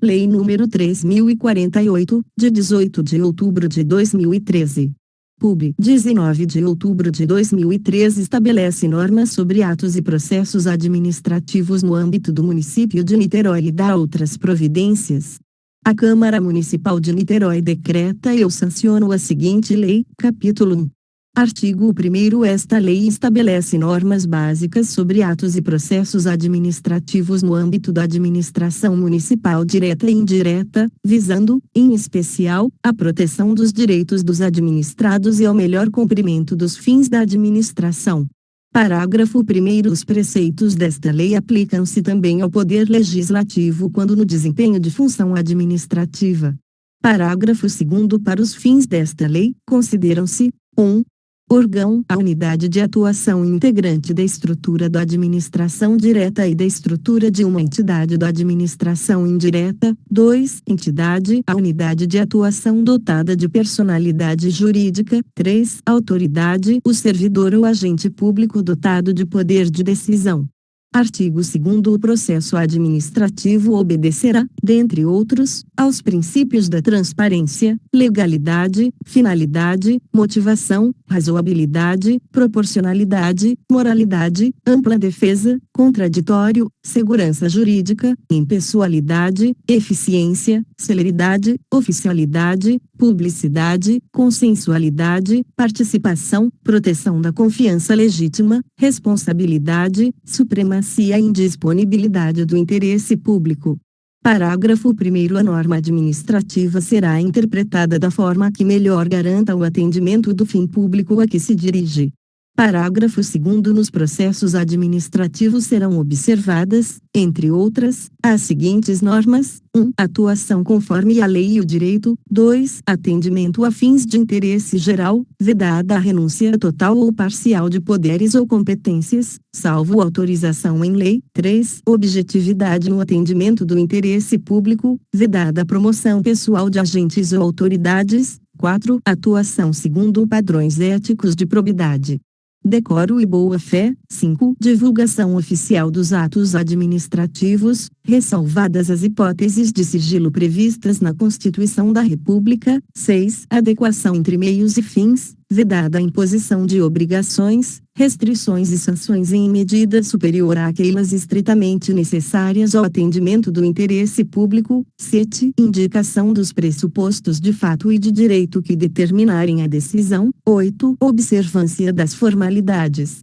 Lei nº 3.048, de 18 de outubro de 2013. Pub. 19 de outubro de 2013 estabelece normas sobre atos e processos administrativos no âmbito do município de Niterói e dá outras providências. A Câmara Municipal de Niterói decreta e eu sanciono a seguinte lei, capítulo 1. Artigo 1º. Esta lei estabelece normas básicas sobre atos e processos administrativos no âmbito da administração municipal direta e indireta, visando, em especial, a proteção dos direitos dos administrados e ao melhor cumprimento dos fins da administração. Parágrafo 1º. Os preceitos desta lei aplicam-se também ao Poder Legislativo quando no desempenho de função administrativa. Parágrafo 2º. Para os fins desta lei, consideram-se: 1. Órgão, a unidade de atuação integrante da estrutura da administração direta e da estrutura de uma entidade da administração indireta. 2. Entidade, a unidade de atuação dotada de personalidade jurídica. 3. Autoridade, o servidor ou agente público dotado de poder de decisão. Artigo 2º. O processo administrativo obedecerá, dentre outros, aos princípios da transparência, legalidade, finalidade, motivação, razoabilidade, proporcionalidade, moralidade, ampla defesa, contraditório, segurança jurídica, impessoalidade, eficiência, celeridade, oficialidade, publicidade, consensualidade, participação, proteção da confiança legítima, responsabilidade, supremacia e indisponibilidade do interesse público. Parágrafo 1º. A norma administrativa será interpretada da forma que melhor garanta o atendimento do fim público a que se dirige. Parágrafo 2º. Nos processos administrativos serão observadas, entre outras, as seguintes normas: 1. Atuação conforme a lei e o direito. 2. Atendimento a fins de interesse geral, vedada a renúncia total ou parcial de poderes ou competências, salvo autorização em lei. 3. Objetividade no atendimento do interesse público, vedada a promoção pessoal de agentes ou autoridades. 4. Atuação segundo padrões éticos de probidade, decoro e boa-fé. 5. Divulgação oficial dos atos administrativos, ressalvadas as hipóteses de sigilo previstas na Constituição da República. 6. Adequação entre meios e fins, vedada a imposição de obrigações, restrições e sanções em medida superior àquelas estritamente necessárias ao atendimento do interesse público. 7. Indicação dos pressupostos de fato e de direito que determinarem a decisão. 8. Observância das formalidades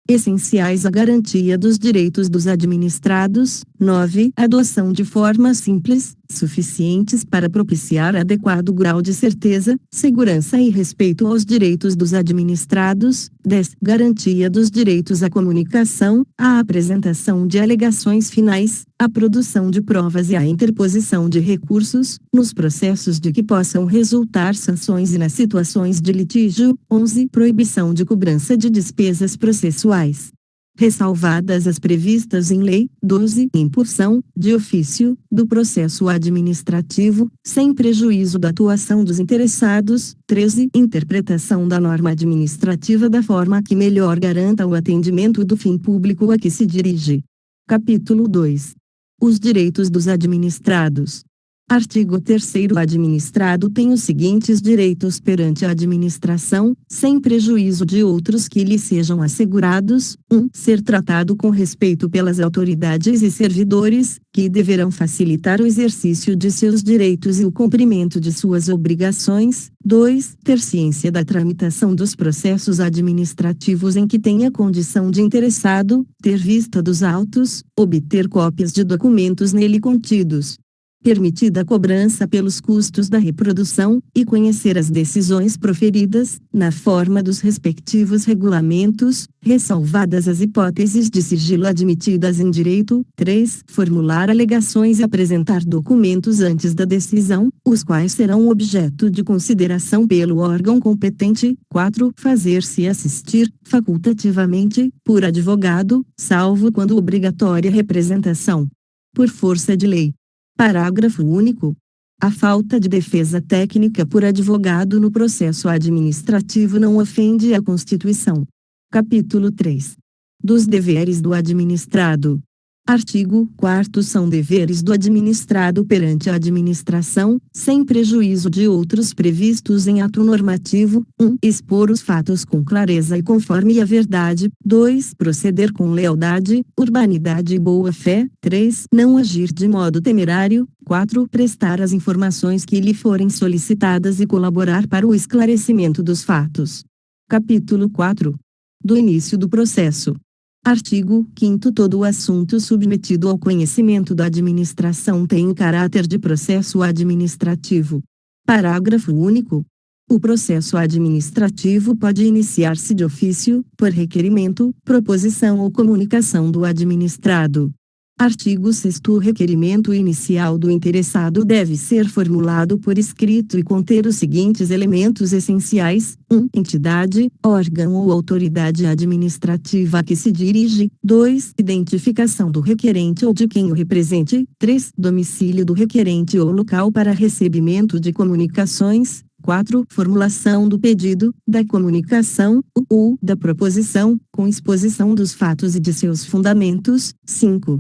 essenciais à garantia dos direitos dos administrados. 9. Adoção de formas simples, suficientes para propiciar adequado grau de certeza, segurança e respeito aos direitos dos administrados. 10. Garantia dos direitos à comunicação, à apresentação de alegações finais, à produção de provas e à interposição de recursos, nos processos de que possam resultar sanções e nas situações de litígio. 11. Proibição de cobrança de despesas processuais, ressalvadas as previstas em lei. 12. Impulsão, de ofício, do processo administrativo, sem prejuízo da atuação dos interessados. 13. Interpretação da norma administrativa da forma que melhor garanta o atendimento do fim público a que se dirige. Capítulo 2. Os direitos dos administrados. Artigo 3º. O administrado tem os seguintes direitos perante a administração, sem prejuízo de outros que lhe sejam assegurados: 1. Ser tratado com respeito pelas autoridades e servidores, que deverão facilitar o exercício de seus direitos e o cumprimento de suas obrigações. 2. Ter ciência da tramitação dos processos administrativos em que tenha condição de interessado, ter vista dos autos, obter cópias de documentos nele contidos, permitida a cobrança pelos custos da reprodução, e conhecer as decisões proferidas, na forma dos respectivos regulamentos, ressalvadas as hipóteses de sigilo admitidas em direito. 3. Formular alegações e apresentar documentos antes da decisão, os quais serão objeto de consideração pelo órgão competente. 4. Fazer-se assistir, facultativamente, por advogado, salvo quando obrigatória representação por força de lei. Parágrafo único. A falta de defesa técnica por advogado no processo administrativo não ofende a Constituição. Capítulo 3. Dos deveres do administrado. Artigo 4º. São deveres do administrado perante a administração, sem prejuízo de outros previstos em ato normativo: 1. Expor os fatos com clareza e conforme a verdade. 2. Proceder com lealdade, urbanidade e boa-fé. 3. Não agir de modo temerário. 4. Prestar as informações que lhe forem solicitadas e colaborar para o esclarecimento dos fatos. Capítulo 4. Do início do processo. Artigo 5º. Todo o assunto submetido ao conhecimento da administração tem o caráter de processo administrativo. Parágrafo único. O processo administrativo pode iniciar-se de ofício, por requerimento, proposição ou comunicação do administrado. Artigo 6º. O requerimento inicial do interessado deve ser formulado por escrito e conter os seguintes elementos essenciais: 1. Entidade, órgão ou autoridade administrativa a que se dirige. 2. Identificação do requerente ou de quem o represente. 3. Domicílio do requerente ou local para recebimento de comunicações. 4. Formulação do pedido, da comunicação, da proposição, com exposição dos fatos e de seus fundamentos. 5.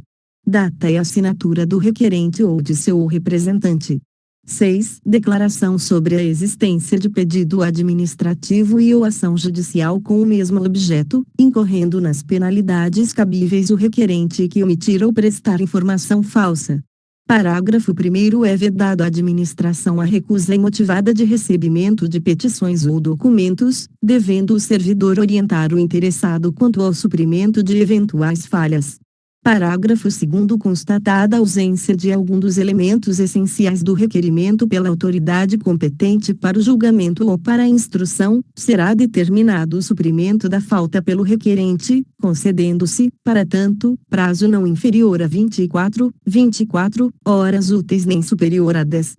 Data e assinatura do requerente ou de seu representante. 6. Declaração sobre a existência de pedido administrativo e ou ação judicial com o mesmo objeto, incorrendo nas penalidades cabíveis o requerente que omitir ou prestar informação falsa. Parágrafo 1º. É vedado à administração a recusa imotivada de recebimento de petições ou documentos, devendo o servidor orientar o interessado quanto ao suprimento de eventuais falhas. Parágrafo 2º. Constatada a ausência de algum dos elementos essenciais do requerimento pela autoridade competente para o julgamento ou para a instrução, será determinado o suprimento da falta pelo requerente, concedendo-se, para tanto, prazo não inferior a 24 horas úteis nem superior a 10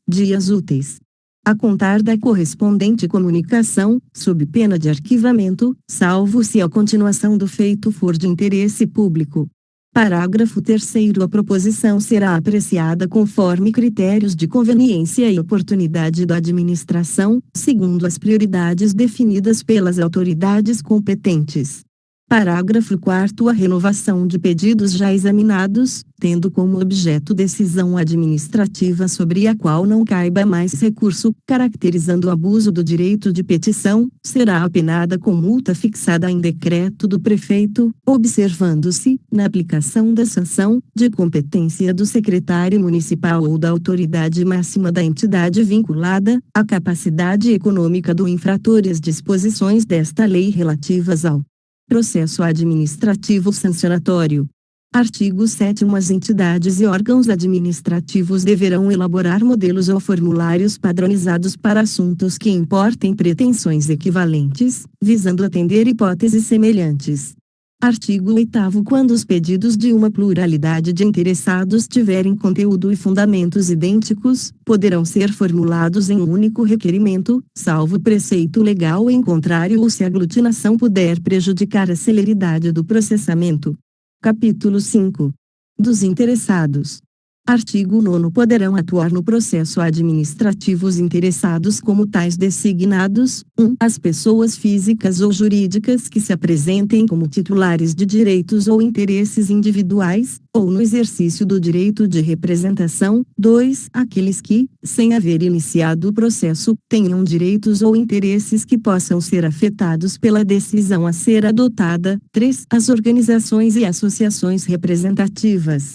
dias úteis, a contar da correspondente comunicação, sob pena de arquivamento, salvo se a continuação do feito for de interesse público. Parágrafo 3º. A proposição será apreciada conforme critérios de conveniência e oportunidade da administração, segundo as prioridades definidas pelas autoridades competentes. Parágrafo 4º. A renovação de pedidos já examinados, tendo como objeto decisão administrativa sobre a qual não caiba mais recurso, caracterizando o abuso do direito de petição, será apenada com multa fixada em decreto do prefeito, observando-se, na aplicação da sanção, de competência do secretário municipal ou da autoridade máxima da entidade vinculada, a capacidade econômica do infrator e as disposições desta lei relativas ao processo administrativo sancionatório. Artigo 7º. As entidades e órgãos administrativos deverão elaborar modelos ou formulários padronizados para assuntos que importem pretensões equivalentes, visando atender hipóteses semelhantes. Artigo 8º. Quando os pedidos de uma pluralidade de interessados tiverem conteúdo e fundamentos idênticos, poderão ser formulados em um único requerimento, salvo preceito legal em contrário ou se a aglutinação puder prejudicar a celeridade do processamento. Capítulo 5. Dos interessados. Artigo 9º. Poderão atuar no processo administrativo os interessados como tais designados: 1. As pessoas físicas ou jurídicas que se apresentem como titulares de direitos ou interesses individuais, ou no exercício do direito de representação. 2. Aqueles que, sem haver iniciado o processo, tenham direitos ou interesses que possam ser afetados pela decisão a ser adotada. 3. As organizações e associações representativas.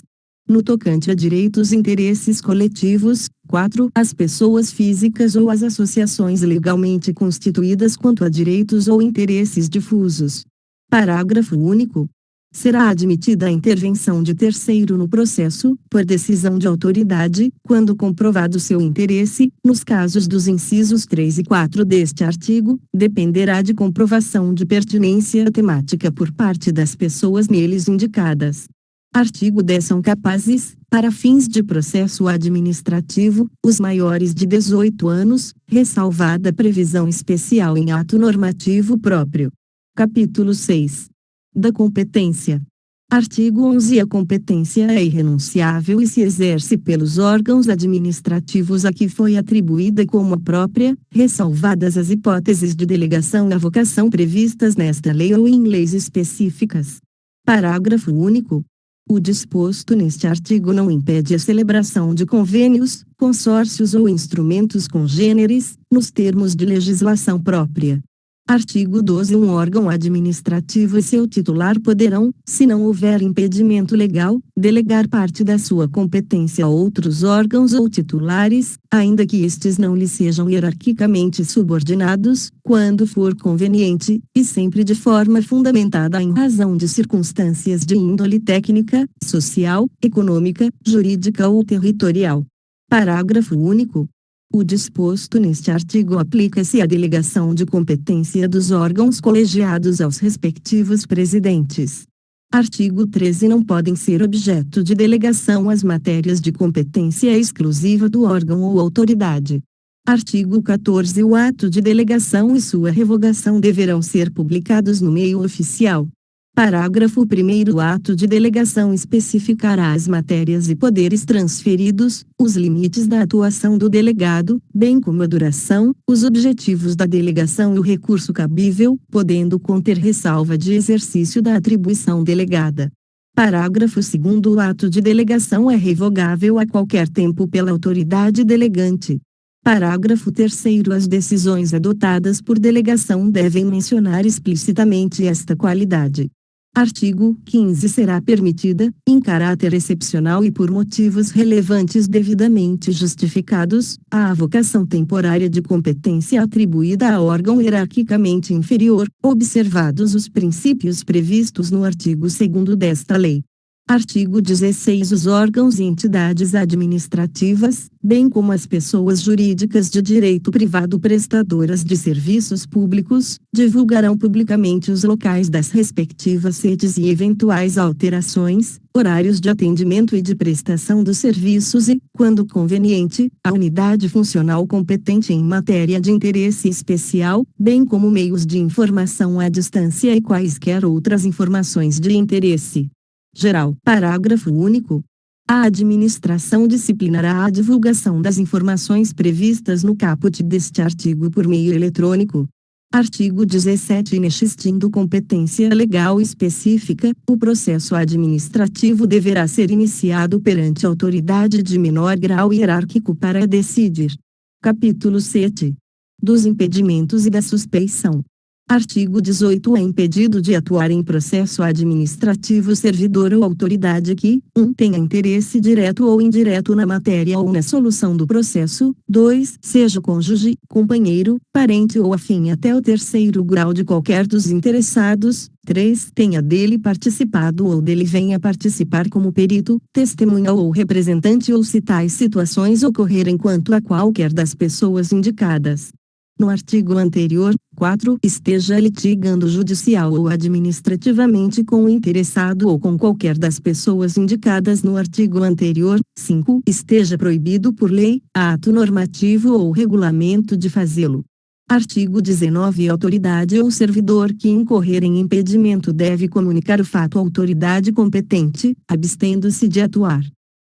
No tocante a direitos e interesses coletivos. 4. As pessoas físicas ou as associações legalmente constituídas quanto a direitos ou interesses difusos. Parágrafo único. Será admitida a intervenção de terceiro no processo, por decisão de autoridade, quando comprovado seu interesse, nos casos dos incisos 3 e 4 deste artigo, dependerá de comprovação de pertinência temática por parte das pessoas neles indicadas. Artigo 10. São capazes, para fins de processo administrativo, os maiores de 18 anos, ressalvada previsão especial em ato normativo próprio. Capítulo 6. Da competência. Artigo 11. A competência é irrenunciável e se exerce pelos órgãos administrativos a que foi atribuída como a própria, ressalvadas as hipóteses de delegação e avocação previstas nesta lei ou em leis específicas. Parágrafo único. O disposto neste artigo não impede a celebração de convênios, consórcios ou instrumentos congêneres, nos termos de legislação própria. Artigo 12. Um órgão administrativo e seu titular poderão, se não houver impedimento legal, delegar parte da sua competência a outros órgãos ou titulares, ainda que estes não lhe sejam hierarquicamente subordinados, quando for conveniente, e sempre de forma fundamentada em razão de circunstâncias de índole técnica, social, econômica, jurídica ou territorial. Parágrafo único. O disposto neste artigo aplica-se à delegação de competência dos órgãos colegiados aos respectivos presidentes. Artigo 13. Não podem ser objeto de delegação as matérias de competência exclusiva do órgão ou autoridade. Artigo 14. O ato de delegação e sua revogação deverão ser publicados no meio oficial. Parágrafo 1º. O ato de delegação especificará as matérias e poderes transferidos, os limites da atuação do delegado, bem como a duração, os objetivos da delegação e o recurso cabível, podendo conter ressalva de exercício da atribuição delegada. Parágrafo 2º. O ato de delegação é revogável a qualquer tempo pela autoridade delegante. Parágrafo 3º. As decisões adotadas por delegação devem mencionar explicitamente esta qualidade. Artigo 15. Será permitida, em caráter excepcional e por motivos relevantes devidamente justificados, a avocação temporária de competência atribuída a órgão hierarquicamente inferior, observados os princípios previstos no artigo 2º desta lei. Artigo 16. Os órgãos e entidades administrativas, bem como as pessoas jurídicas de direito privado prestadoras de serviços públicos, divulgarão publicamente os locais das respectivas sedes e eventuais alterações, horários de atendimento e de prestação dos serviços e, quando conveniente, a unidade funcional competente em matéria de interesse especial, bem como meios de informação à distância e quaisquer outras informações de interesse geral. Parágrafo único. A administração disciplinará a divulgação das informações previstas no caput deste artigo por meio eletrônico. Artigo 17. Inexistindo competência legal específica, o processo administrativo deverá ser iniciado perante autoridade de menor grau hierárquico para decidir. Capítulo 7. Dos impedimentos e da suspeição. Artigo 18. É impedido de atuar em processo administrativo servidor ou autoridade que, 1. Tenha interesse direto ou indireto na matéria ou na solução do processo, 2. Seja cônjuge, companheiro, parente ou afim até o terceiro grau de qualquer dos interessados, 3. Tenha dele participado ou dele venha participar como perito, testemunha ou representante ou se tais situações ocorrerem quanto a qualquer das pessoas indicadas no artigo anterior. 4. Esteja litigando judicial ou administrativamente com o interessado ou com qualquer das pessoas indicadas no artigo anterior. 5. Esteja proibido por lei, ato normativo ou regulamento de fazê-lo. Artigo 19. Autoridade ou servidor que incorrer em impedimento deve comunicar o fato à autoridade competente, abstendo-se de atuar.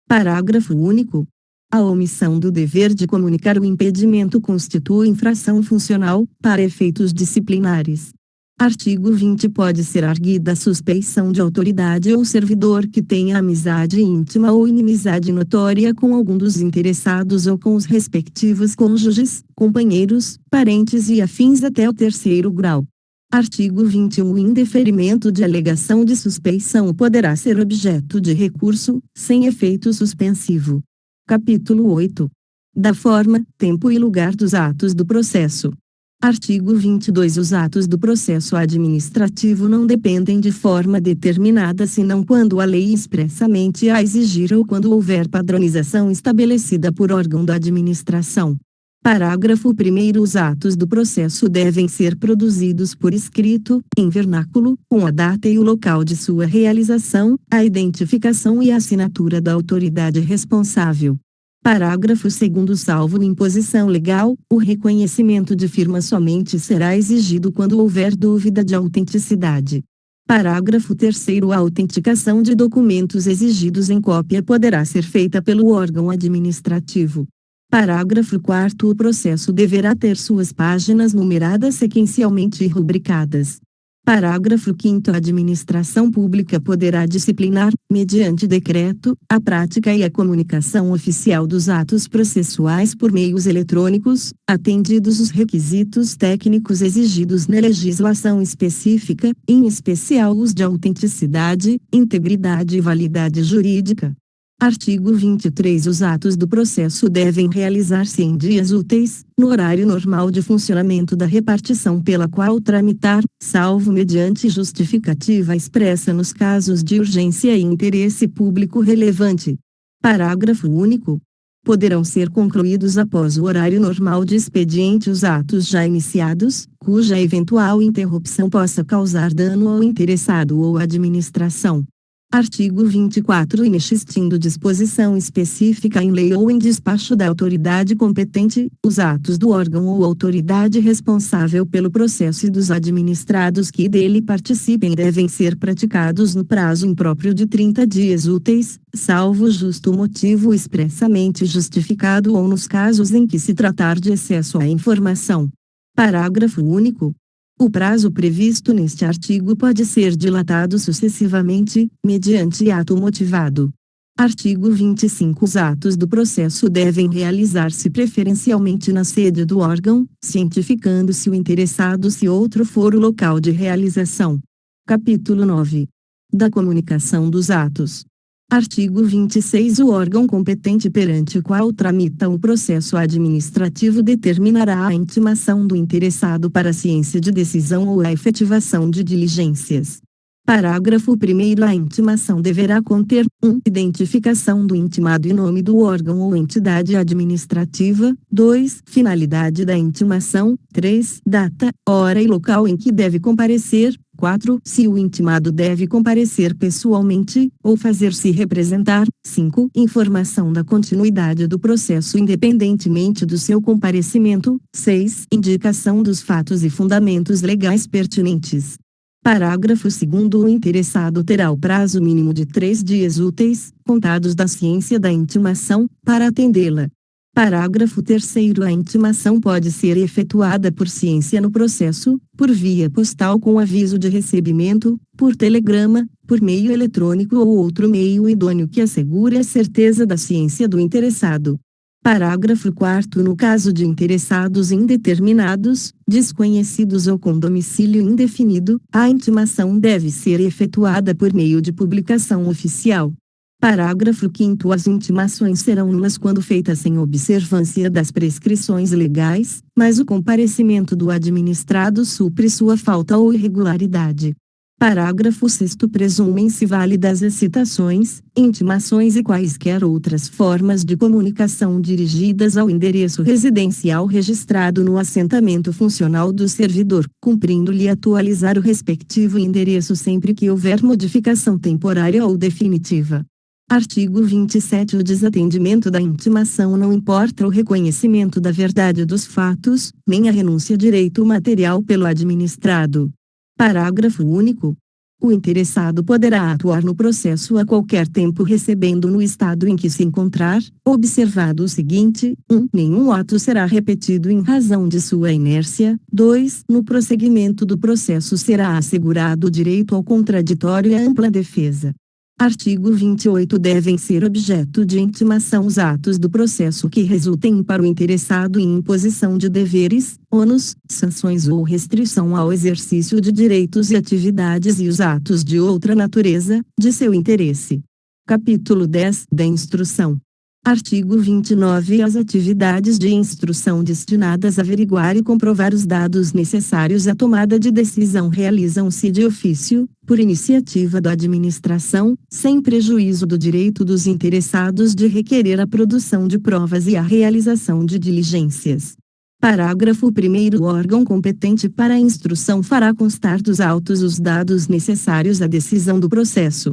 Parágrafo único. A omissão do dever de comunicar o impedimento constitui infração funcional, para efeitos disciplinares. Artigo 20. Pode ser arguida a suspeição de autoridade ou servidor que tenha amizade íntima ou inimizade notória com algum dos interessados ou com os respectivos cônjuges, companheiros, parentes e afins até o terceiro grau. Artigo 21. O indeferimento de alegação de suspeição poderá ser objeto de recurso, sem efeito suspensivo. Capítulo 8. Da forma, tempo e lugar dos atos do processo. Artigo 22. Os atos do processo administrativo não dependem de forma determinada senão quando a lei expressamente a exigir ou quando houver padronização estabelecida por órgão da administração. Parágrafo 1º. Os atos do processo devem ser produzidos por escrito, em vernáculo, com a data e o local de sua realização, a identificação e a assinatura da autoridade responsável. Parágrafo 2º. Salvo imposição legal, o reconhecimento de firma somente será exigido quando houver dúvida de autenticidade. Parágrafo 3º. A autenticação de documentos exigidos em cópia poderá ser feita pelo órgão administrativo. Parágrafo 4º. O processo deverá ter suas páginas numeradas sequencialmente e rubricadas. Parágrafo 5º. A administração pública poderá disciplinar, mediante decreto, a prática e a comunicação oficial dos atos processuais por meios eletrônicos, atendidos os requisitos técnicos exigidos na legislação específica, em especial os de autenticidade, integridade e validade jurídica. Artigo 23. Os atos do processo devem realizar-se em dias úteis, no horário normal de funcionamento da repartição pela qual tramitar, salvo mediante justificativa expressa nos casos de urgência e interesse público relevante. Parágrafo único. Poderão ser concluídos após o horário normal de expediente os atos já iniciados, cuja eventual interrupção possa causar dano ao interessado ou à administração. Artigo 24. Inexistindo disposição específica em lei ou em despacho da autoridade competente, os atos do órgão ou autoridade responsável pelo processo e dos administrados que dele participem devem ser praticados no prazo impróprio de 30 dias úteis, salvo justo motivo expressamente justificado ou nos casos em que se tratar de excesso à informação. Parágrafo único. O prazo previsto neste artigo pode ser dilatado sucessivamente, mediante ato motivado. Artigo 25. Os atos do processo devem realizar-se preferencialmente na sede do órgão, cientificando-se o interessado se outro for o local de realização. Capítulo 9. Da comunicação dos atos. Artigo 26. O órgão competente perante o qual tramita o processo administrativo determinará a intimação do interessado para a ciência de decisão ou a efetivação de diligências. Parágrafo 1º. A intimação deverá conter: 1. Identificação do intimado e nome do órgão ou entidade administrativa. 2. Finalidade da intimação. 3. Data, hora e local em que deve comparecer. 4. Se o intimado deve comparecer pessoalmente, ou fazer-se representar. 5. Informação da continuidade do processo independentemente do seu comparecimento. 6. Indicação dos fatos e fundamentos legais pertinentes. Parágrafo 2º. O interessado terá o prazo mínimo de 3 dias úteis, contados da ciência da intimação, para atendê-la. Parágrafo 3º. A intimação pode ser efetuada por ciência no processo, por via postal com aviso de recebimento, por telegrama, por meio eletrônico ou outro meio idôneo que assegure a certeza da ciência do interessado. Parágrafo 4º. No caso de interessados indeterminados, desconhecidos ou com domicílio indefinido, a intimação deve ser efetuada por meio de publicação oficial. Parágrafo 5º. As intimações serão nulas quando feitas sem observância das prescrições legais, mas o comparecimento do administrado supre sua falta ou irregularidade. Parágrafo 6º. Presumem-se válidas as citações, intimações e quaisquer outras formas de comunicação dirigidas ao endereço residencial registrado no assentamento funcional do servidor, cumprindo-lhe atualizar o respectivo endereço sempre que houver modificação temporária ou definitiva. Artigo 27. O desatendimento da intimação não importa o reconhecimento da verdade dos fatos, nem a renúncia a direito material pelo administrado. Parágrafo único. O interessado poderá atuar no processo a qualquer tempo recebendo no estado em que se encontrar, observado o seguinte: 1. Nenhum ato será repetido em razão de sua inércia. 2. No prosseguimento do processo será assegurado o direito ao contraditório e à ampla defesa. Artigo 28. Devem ser objeto de intimação os atos do processo que resultem para o interessado em imposição de deveres, ônus, sanções ou restrição ao exercício de direitos e atividades e os atos de outra natureza, de seu interesse. Capítulo 10. Da instrução. Artigo 29. As atividades de instrução destinadas a averiguar e comprovar os dados necessários à tomada de decisão realizam-se de ofício, por iniciativa da administração, sem prejuízo do direito dos interessados de requerer a produção de provas e a realização de diligências. Parágrafo 1º. O órgão competente para a instrução fará constar dos autos os dados necessários à decisão do processo.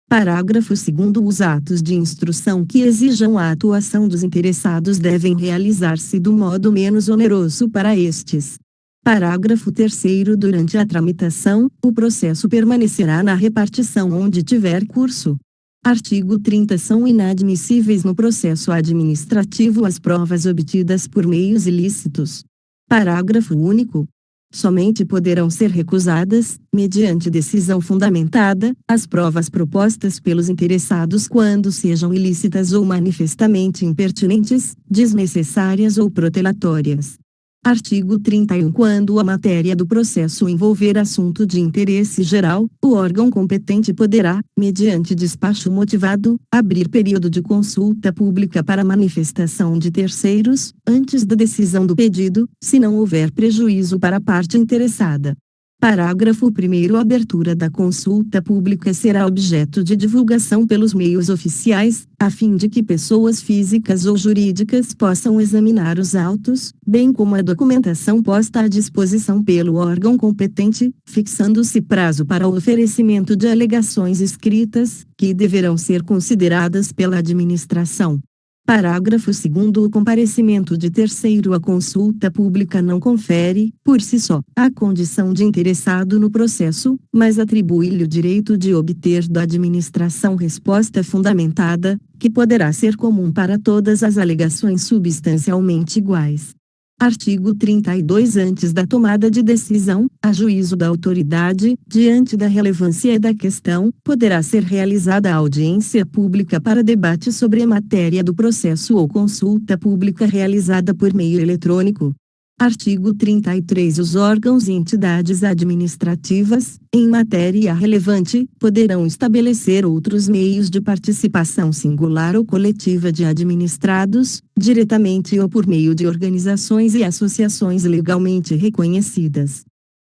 Parágrafo 2º. Os atos de instrução que exijam a atuação dos interessados devem realizar-se do modo menos oneroso para estes. Parágrafo 3º. Durante a tramitação, o processo permanecerá na repartição onde tiver curso. Artigo 30. São inadmissíveis no processo administrativo as provas obtidas por meios ilícitos. Parágrafo único. Somente poderão ser recusadas, mediante decisão fundamentada, as provas propostas pelos interessados quando sejam ilícitas ou manifestamente impertinentes, desnecessárias ou protelatórias. Artigo 31. Quando a matéria do processo envolver assunto de interesse geral, o órgão competente poderá, mediante despacho motivado, abrir período de consulta pública para manifestação de terceiros, antes da decisão do pedido, se não houver prejuízo para a parte interessada. Parágrafo 1º. A abertura da consulta pública será objeto de divulgação pelos meios oficiais, a fim de que pessoas físicas ou jurídicas possam examinar os autos, bem como a documentação posta à disposição pelo órgão competente, fixando-se prazo para o oferecimento de alegações escritas, que deverão ser consideradas pela administração. Parágrafo 2º. O comparecimento de terceiro à consulta pública não confere, por si só, a condição de interessado no processo, mas atribui-lhe o direito de obter da administração resposta fundamentada, que poderá ser comum para todas as alegações substancialmente iguais. Artigo 32. Antes da tomada de decisão, a juízo da autoridade, diante da relevância da questão, poderá ser realizada a audiência pública para debate sobre a matéria do processo ou consulta pública realizada por meio eletrônico. Artigo 33. Os órgãos e entidades administrativas, em matéria relevante, poderão estabelecer outros meios de participação singular ou coletiva de administrados, diretamente ou por meio de organizações e associações legalmente reconhecidas.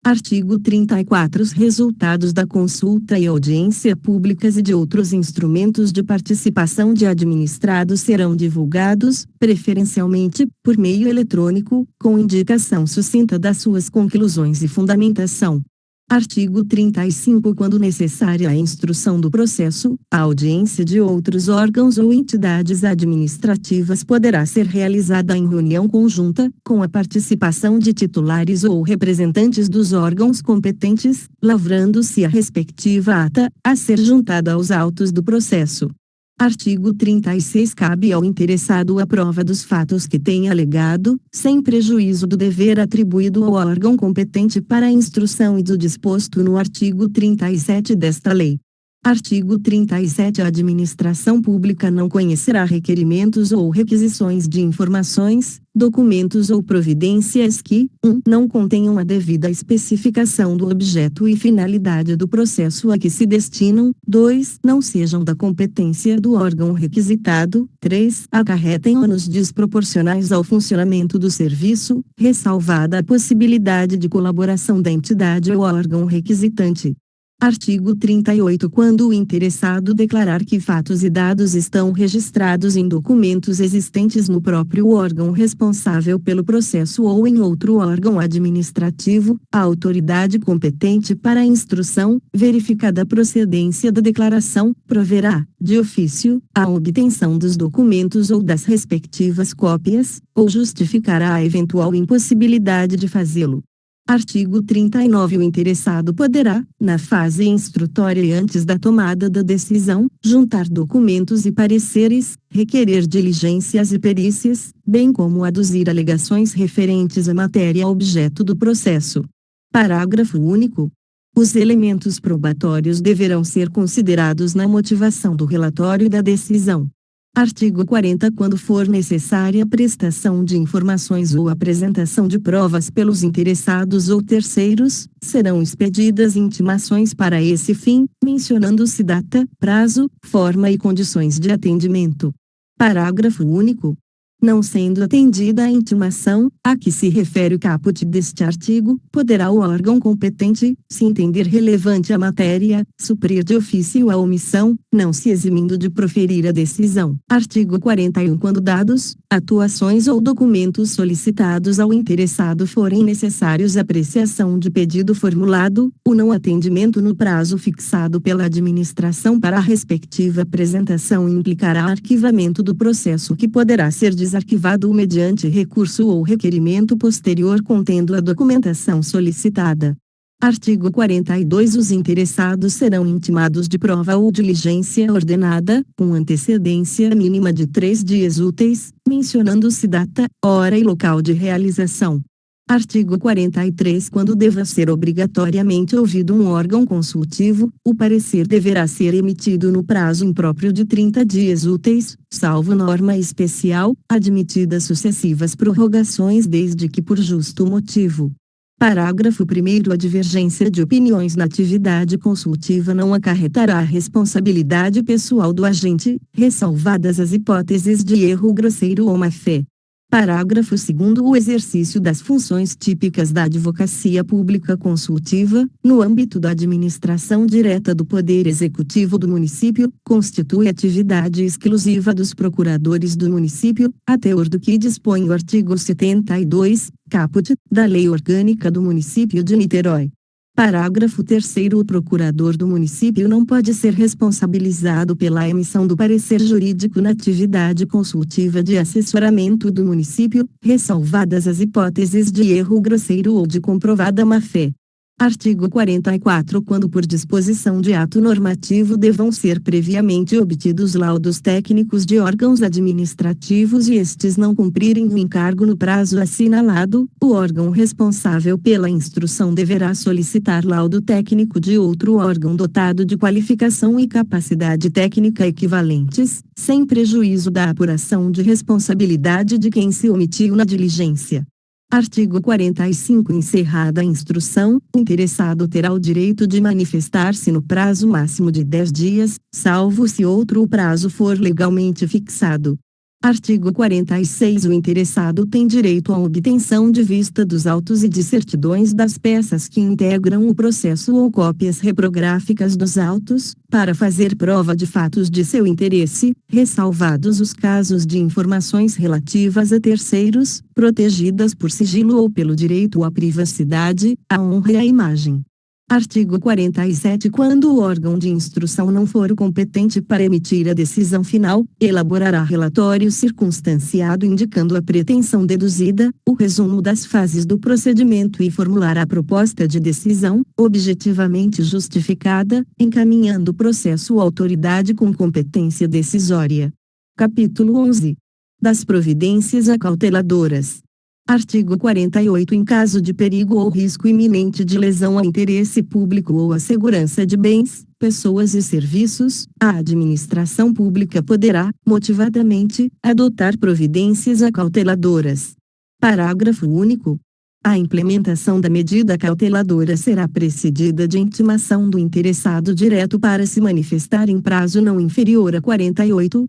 Artigo 34. Os resultados da consulta e audiência públicas e de outros instrumentos de participação de administrados serão divulgados, preferencialmente, por meio eletrônico, com indicação sucinta das suas conclusões e fundamentação. Artigo 35. Quando necessária a instrução do processo, a audiência de outros órgãos ou entidades administrativas poderá ser realizada em reunião conjunta, com a participação de titulares ou representantes dos órgãos competentes, lavrando-se a respectiva ata, a ser juntada aos autos do processo. Artigo 36. Cabe ao interessado a prova dos fatos que tenha alegado, sem prejuízo do dever atribuído ao órgão competente para a instrução e do disposto no artigo 37 desta lei. Artigo 37. A administração pública não conhecerá requerimentos ou requisições de informações, documentos ou providências que, 1. Não contenham a devida especificação do objeto e finalidade do processo a que se destinam, 2. Não sejam da competência do órgão requisitado, 3. Acarretem ônus desproporcionais ao funcionamento do serviço, ressalvada a possibilidade de colaboração da entidade ou órgão requisitante. Artigo 38. Quando o interessado declarar que fatos e dados estão registrados em documentos existentes no próprio órgão responsável pelo processo ou em outro órgão administrativo, a autoridade competente para a instrução, verificada a procedência da declaração, proverá, de ofício, a obtenção dos documentos ou das respectivas cópias, ou justificará a eventual impossibilidade de fazê-lo. Artigo 39. O interessado poderá, na fase instrutória e antes da tomada da decisão, juntar documentos e pareceres, requerer diligências e perícias, bem como aduzir alegações referentes à matéria objeto do processo. Parágrafo único. Os elementos probatórios deverão ser considerados na motivação do relatório da decisão. Artigo 40. Quando for necessária a prestação de informações ou apresentação de provas pelos interessados ou terceiros, serão expedidas intimações para esse fim, mencionando-se data, prazo, forma e condições de atendimento. Parágrafo único. Não sendo atendida a intimação, a que se refere o caput deste artigo, poderá o órgão competente, se entender relevante a matéria, suprir de ofício a omissão, não se eximindo de proferir a decisão. Artigo 41. Quando dados, atuações ou documentos solicitados ao interessado forem necessários à apreciação de pedido formulado, o não atendimento no prazo fixado pela administração para a respectiva apresentação implicará arquivamento do processo que poderá ser desarquivado mediante recurso ou requerimento posterior contendo a documentação solicitada. Artigo 42. Os interessados serão intimados de prova ou diligência ordenada, com antecedência mínima de 3 dias úteis, mencionando-se data, hora e local de realização. Artigo 43. Quando deva ser obrigatoriamente ouvido um órgão consultivo, o parecer deverá ser emitido no prazo impróprio de 30 dias úteis, salvo norma especial, admitidas sucessivas prorrogações desde que por justo motivo. Parágrafo 1º. A divergência de opiniões na atividade consultiva não acarretará responsabilidade pessoal do agente, ressalvadas as hipóteses de erro grosseiro ou má-fé. Parágrafo 2º. O exercício das funções típicas da advocacia pública consultiva, no âmbito da administração direta do Poder Executivo do município, constitui atividade exclusiva dos procuradores do município, a teor do que dispõe o artigo 72, caput, da Lei Orgânica do Município de Niterói. Parágrafo 3º. O procurador do município não pode ser responsabilizado pela emissão do parecer jurídico na atividade consultiva de assessoramento do município, ressalvadas as hipóteses de erro grosseiro ou de comprovada má-fé. Artigo 44. Quando por disposição de ato normativo devam ser previamente obtidos laudos técnicos de órgãos administrativos e estes não cumprirem o encargo no prazo assinalado, o órgão responsável pela instrução deverá solicitar laudo técnico de outro órgão dotado de qualificação e capacidade técnica equivalentes, sem prejuízo da apuração de responsabilidade de quem se omitiu na diligência. Artigo 45. Encerrada a instrução, o interessado terá o direito de manifestar-se no prazo máximo de 10 dias, salvo se outro prazo for legalmente fixado. Artigo 46. O interessado tem direito à obtenção de vista dos autos e de certidões das peças que integram o processo ou cópias reprográficas dos autos, para fazer prova de fatos de seu interesse, ressalvados os casos de informações relativas a terceiros, protegidas por sigilo ou pelo direito à privacidade, à honra e à imagem. Artigo 47. Quando o órgão de instrução não for o competente para emitir a decisão final, elaborará relatório circunstanciado indicando a pretensão deduzida, o resumo das fases do procedimento e formulará proposta de decisão, objetivamente justificada, encaminhando o processo à autoridade com competência decisória. Capítulo 11. Das providências acauteladoras. Artigo 48. Em caso de perigo ou risco iminente de lesão ao interesse público ou à segurança de bens, pessoas e serviços, a administração pública poderá, motivadamente, adotar providências acauteladoras. Parágrafo único. A implementação da medida cauteladora será precedida de intimação do interessado direto para se manifestar em prazo não inferior a 48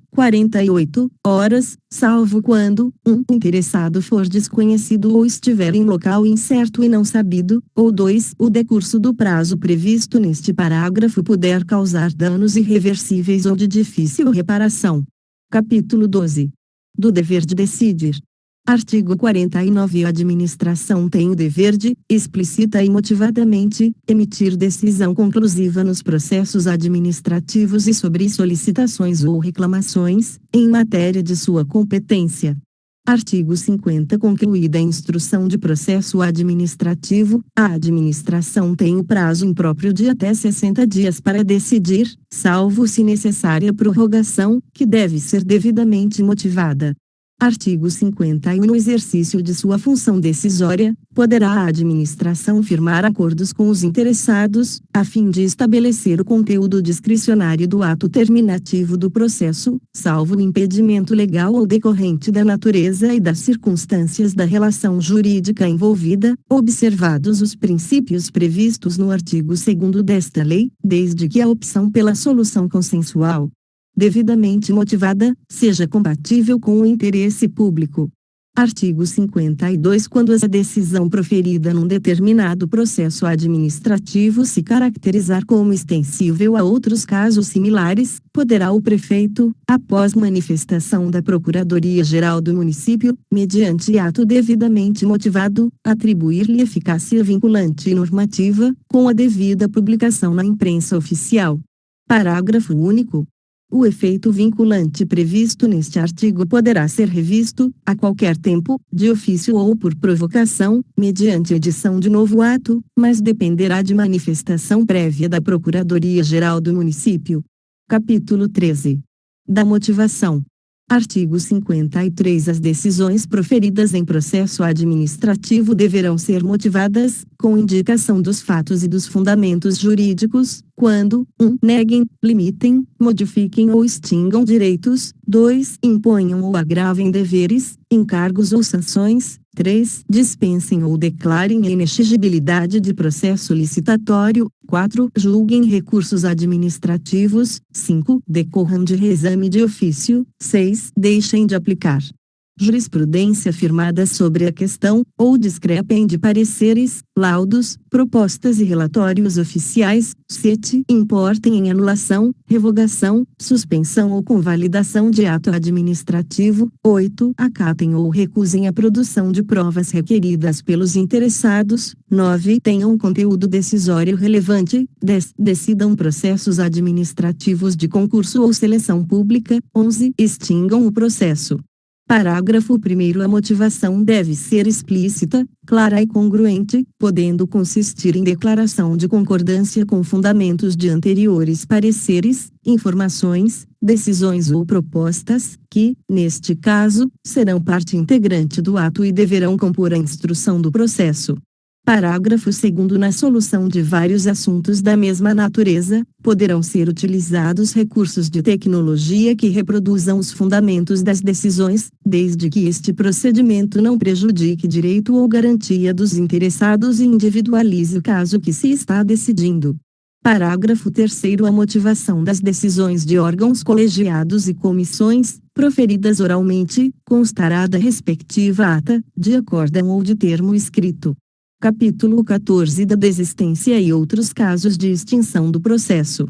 horas, salvo quando, 1. O interessado for desconhecido ou estiver em local incerto e não sabido, ou 2. O decurso do prazo previsto neste parágrafo puder causar danos irreversíveis ou de difícil reparação. Capítulo 12. Do dever de decidir. Artigo 49. A administração tem o dever de, explícita e motivadamente, emitir decisão conclusiva nos processos administrativos e sobre solicitações ou reclamações, em matéria de sua competência. Artigo 50. Concluída a instrução de processo administrativo, a administração tem o prazo impróprio de até 60 dias para decidir, salvo se necessária prorrogação, que deve ser devidamente motivada. Artigo 51. No exercício de sua função decisória, poderá a administração firmar acordos com os interessados, a fim de estabelecer o conteúdo discricionário do ato terminativo do processo, salvo o impedimento legal ou decorrente da natureza e das circunstâncias da relação jurídica envolvida, observados os princípios previstos no artigo 2º desta lei, desde que a opção pela solução consensual, devidamente motivada, seja compatível com o interesse público. Artigo 52. Quando a decisão proferida num determinado processo administrativo se caracterizar como extensível a outros casos similares, poderá o prefeito, após manifestação da Procuradoria-Geral do município, mediante ato devidamente motivado, atribuir-lhe eficácia vinculante e normativa, com a devida publicação na imprensa oficial. Parágrafo único. O efeito vinculante previsto neste artigo poderá ser revisto, a qualquer tempo, de ofício ou por provocação, mediante edição de novo ato, mas dependerá de manifestação prévia da Procuradoria-Geral do município. Capítulo 13. Da motivação. Artigo 53. As decisões proferidas em processo administrativo deverão ser motivadas, com indicação dos fatos e dos fundamentos jurídicos, quando 1. Neguem, limitem, modifiquem ou extingam direitos, 2. Imponham ou agravem deveres, encargos ou sanções, 3. Dispensem ou declarem a inexigibilidade de processo licitatório, 4. Julguem recursos administrativos, 5. Decorram de reexame de ofício, 6. Deixem de aplicar jurisprudência firmada sobre a questão, ou discrepem de pareceres, laudos, propostas e relatórios oficiais, 7. Importem em anulação, revogação, suspensão ou convalidação de ato administrativo, 8. Acatem ou recusem a produção de provas requeridas pelos interessados, 9. Tenham conteúdo decisório relevante, 10. Decidam processos administrativos de concurso ou seleção pública, 11. Extingam o processo. Parágrafo 1º. A motivação deve ser explícita, clara e congruente, podendo consistir em declaração de concordância com fundamentos de anteriores pareceres, informações, decisões ou propostas, que, neste caso, serão parte integrante do ato e deverão compor a instrução do processo. Parágrafo 2º. Na solução de vários assuntos da mesma natureza, poderão ser utilizados recursos de tecnologia que reproduzam os fundamentos das decisões, desde que este procedimento não prejudique direito ou garantia dos interessados e individualize o caso que se está decidindo. Parágrafo 3º. A motivação das decisões de órgãos colegiados e comissões, proferidas oralmente, constará da respectiva ata, de acórdão ou de termo escrito. Capítulo 14 da desistência e outros casos de extinção do processo.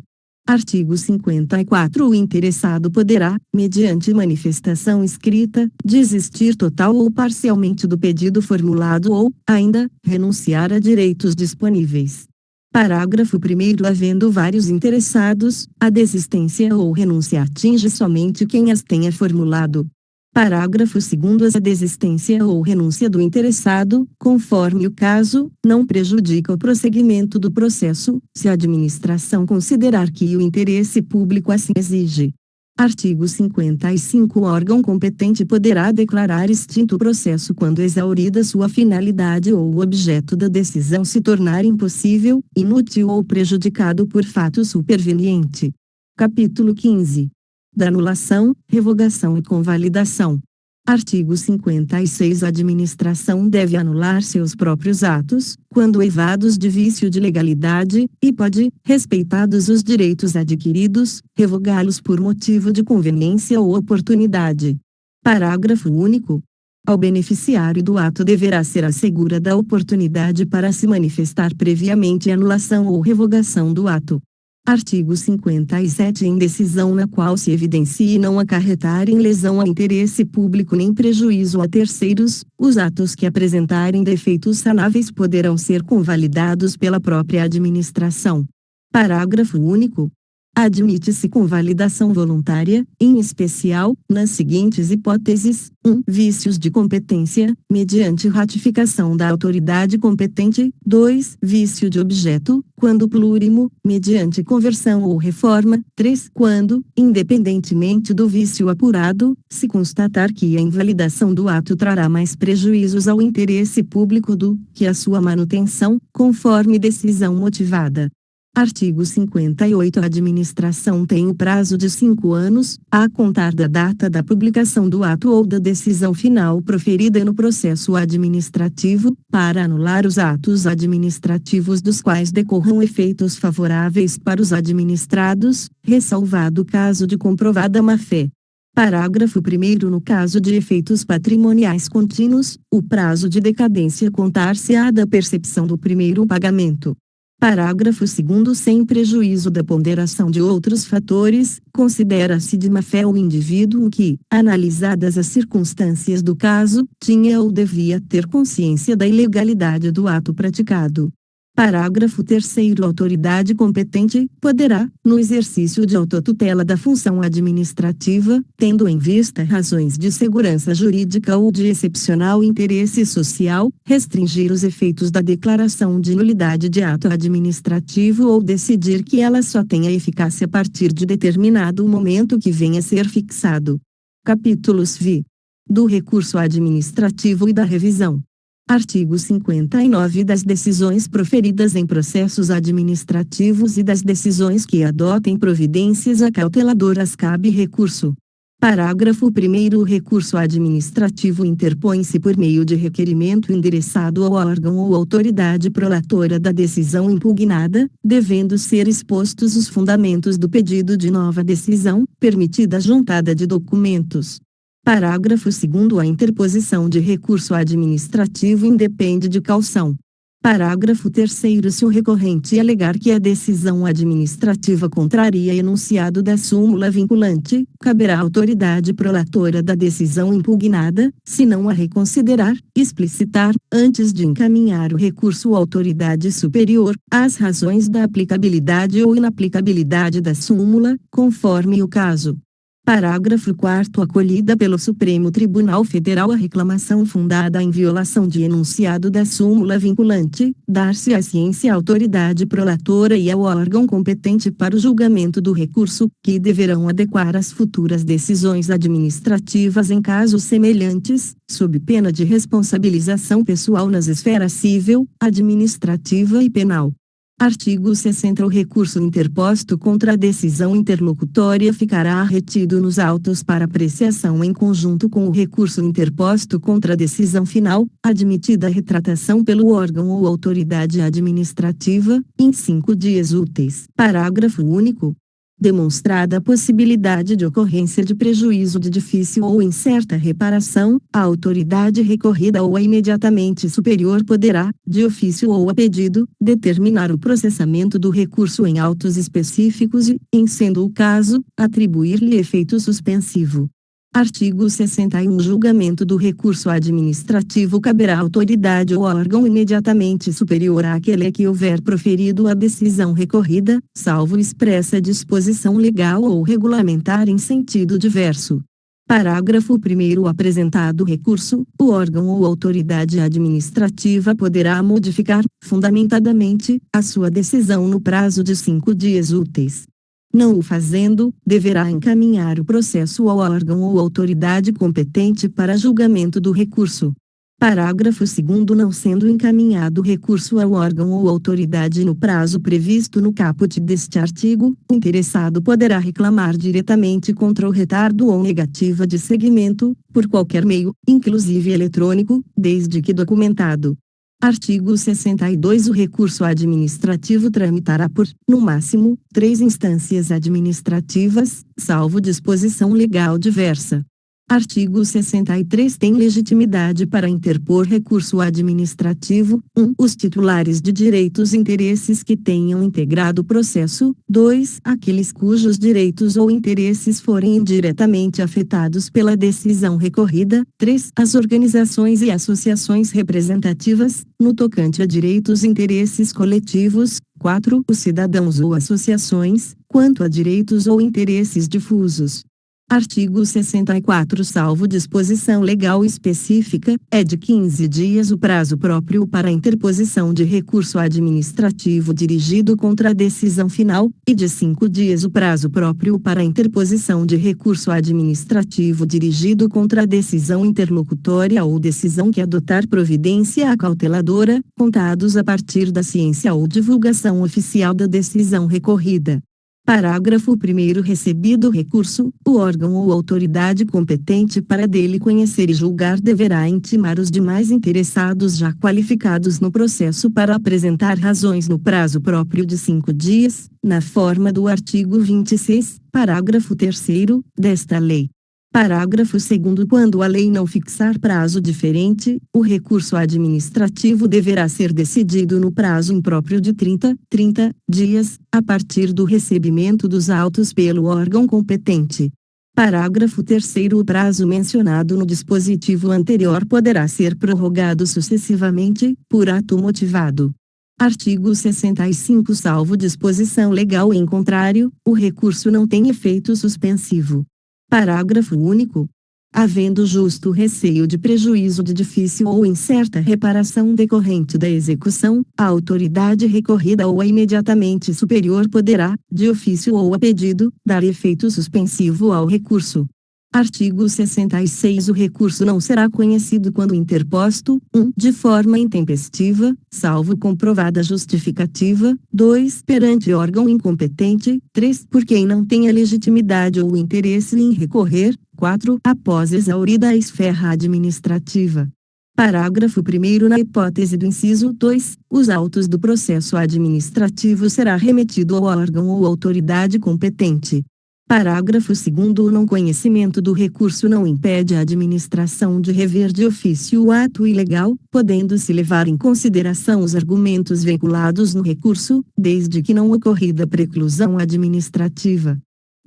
Artigo 54. O interessado poderá, mediante manifestação escrita, desistir total ou parcialmente do pedido formulado ou, ainda, renunciar a direitos disponíveis. Parágrafo 1º. Havendo vários interessados, a desistência ou renúncia atinge somente quem as tenha formulado. Parágrafo 2º. A desistência ou renúncia do interessado, conforme o caso, não prejudica o prosseguimento do processo, se a administração considerar que o interesse público assim exige. Artigo 55. O órgão competente poderá declarar extinto o processo quando exaurida sua finalidade ou o objeto da decisão se tornar impossível, inútil ou prejudicado por fato superveniente. Capítulo 15. Da anulação, revogação e convalidação. Artigo 56. A administração deve anular seus próprios atos, quando eivados de vício de legalidade, e pode, respeitados os direitos adquiridos, revogá-los por motivo de conveniência ou oportunidade. Parágrafo único. Ao beneficiário do ato deverá ser assegurada a oportunidade para se manifestar previamente a anulação ou revogação do ato. Artigo 57. Em decisão na qual se evidencie não acarretarem lesão a interesse público nem prejuízo a terceiros, os atos que apresentarem defeitos sanáveis poderão ser convalidados pela própria administração. Parágrafo único. Admite-se convalidação voluntária, em especial, nas seguintes hipóteses: 1. Vícios de competência, mediante ratificação da autoridade competente. 2. Vício de objeto, quando plurimo, mediante conversão ou reforma. 3. Quando, independentemente do vício apurado, se constatar que a invalidação do ato trará mais prejuízos ao interesse público do que a sua manutenção, conforme decisão motivada. Artigo 58. A administração tem o prazo de 5 anos, a contar da data da publicação do ato ou da decisão final proferida no processo administrativo, para anular os atos administrativos dos quais decorram efeitos favoráveis para os administrados, ressalvado o caso de comprovada má-fé. Parágrafo 1º. No caso de efeitos patrimoniais contínuos, o prazo de decadência contar-se-á da percepção do primeiro pagamento. Parágrafo 2º. Sem prejuízo da ponderação de outros fatores, considera-se de má-fé o indivíduo que, analisadas as circunstâncias do caso, tinha ou devia ter consciência da ilegalidade do ato praticado. Parágrafo 3º. A autoridade competente poderá, no exercício de autotutela da função administrativa, tendo em vista razões de segurança jurídica ou de excepcional interesse social, restringir os efeitos da declaração de nulidade de ato administrativo ou decidir que ela só tenha eficácia a partir de determinado momento que venha a ser fixado. Capítulos V. Do recurso administrativo e da revisão. Artigo 59 das decisões proferidas em processos administrativos e das decisões que adotem providências acauteladoras cabe recurso. Parágrafo 1º. O recurso administrativo interpõe-se por meio de requerimento endereçado ao órgão ou autoridade prolatora da decisão impugnada, devendo ser expostos os fundamentos do pedido de nova decisão, permitida a juntada de documentos. Parágrafo 2º. A interposição de recurso administrativo independe de caução. Parágrafo 3º. Se o recorrente alegar que a decisão administrativa contraria enunciado da súmula vinculante, caberá à autoridade prolatora da decisão impugnada, se não a reconsiderar, explicitar, antes de encaminhar o recurso à autoridade superior, as razões da aplicabilidade ou inaplicabilidade da súmula, conforme o caso. Parágrafo 4º. Acolhida pelo Supremo Tribunal Federal a reclamação fundada em violação de enunciado da súmula vinculante, dar-se à ciência à autoridade prolatora e ao órgão competente para o julgamento do recurso, que deverão adequar as futuras decisões administrativas em casos semelhantes, sob pena de responsabilização pessoal nas esferas civil, administrativa e penal. Artigo 60. O recurso interposto contra a decisão interlocutória ficará retido nos autos para apreciação em conjunto com o recurso interposto contra a decisão final, admitida a retratação pelo órgão ou autoridade administrativa, em 5 dias úteis. Parágrafo único. Demonstrada a possibilidade de ocorrência de prejuízo de difícil ou incerta reparação, a autoridade recorrida ou a imediatamente superior poderá, de ofício ou a pedido, determinar o processamento do recurso em autos específicos e, em sendo o caso, atribuir-lhe efeito suspensivo. Artigo 61. Julgamento do recurso administrativo caberá à autoridade ou órgão imediatamente superior àquele que houver proferido a decisão recorrida, salvo expressa disposição legal ou regulamentar em sentido diverso. Parágrafo 1º. Apresentado o recurso, o órgão ou autoridade administrativa poderá modificar, fundamentadamente, a sua decisão no prazo de 5 dias úteis. Não o fazendo, deverá encaminhar o processo ao órgão ou autoridade competente para julgamento do recurso. Parágrafo 2º. Não sendo encaminhado o recurso ao órgão ou autoridade no prazo previsto no caput deste artigo, o interessado poderá reclamar diretamente contra o retardo ou negativa de seguimento, por qualquer meio, inclusive eletrônico, desde que documentado. Artigo 62. O recurso administrativo tramitará por, no máximo, 3 instâncias administrativas, salvo disposição legal diversa. Artigo 63. Tem legitimidade para interpor recurso administrativo: 1. Os titulares de direitos e interesses que tenham integrado o processo. 2. Aqueles cujos direitos ou interesses forem indiretamente afetados pela decisão recorrida. 3. As organizações e associações representativas, no tocante a direitos e interesses coletivos. 4. Os cidadãos ou associações, quanto a direitos ou interesses difusos. Artigo 64. Salvo disposição legal específica, é de 15 dias o prazo próprio para a interposição de recurso administrativo dirigido contra a decisão final, e de 5 dias o prazo próprio para a interposição de recurso administrativo dirigido contra a decisão interlocutória ou decisão que adotar providência acauteladora, contados a partir da ciência ou divulgação oficial da decisão recorrida. Parágrafo 1º. Recebido o recurso, o órgão ou autoridade competente para dele conhecer e julgar deverá intimar os demais interessados já qualificados no processo para apresentar razões no prazo próprio de 5 dias, na forma do artigo 26, parágrafo 3º, desta lei. Parágrafo 2º. Quando a lei não fixar prazo diferente, o recurso administrativo deverá ser decidido no prazo impróprio de 30 dias, a partir do recebimento dos autos pelo órgão competente. Parágrafo 3º. O prazo mencionado no dispositivo anterior poderá ser prorrogado sucessivamente, por ato motivado. Artigo 65. Salvo disposição legal em contrário, o recurso não tem efeito suspensivo. Parágrafo único. Havendo justo receio de prejuízo de difícil ou incerta reparação decorrente da execução, a autoridade recorrida ou a imediatamente superior poderá, de ofício ou a pedido, dar efeito suspensivo ao recurso. Artigo 66. O recurso não será conhecido quando interposto: 1. De forma intempestiva, salvo comprovada justificativa; 2. Perante órgão incompetente; 3. Por quem não tenha legitimidade ou interesse em recorrer; 4. Após exaurida a esfera administrativa. Parágrafo 1º. Na hipótese do inciso 2, os autos do processo administrativo será remetido ao órgão ou autoridade competente. Parágrafo 2º. O não conhecimento do recurso não impede a administração de rever de ofício o ato ilegal, podendo-se levar em consideração os argumentos veiculados no recurso, desde que não ocorrida preclusão administrativa.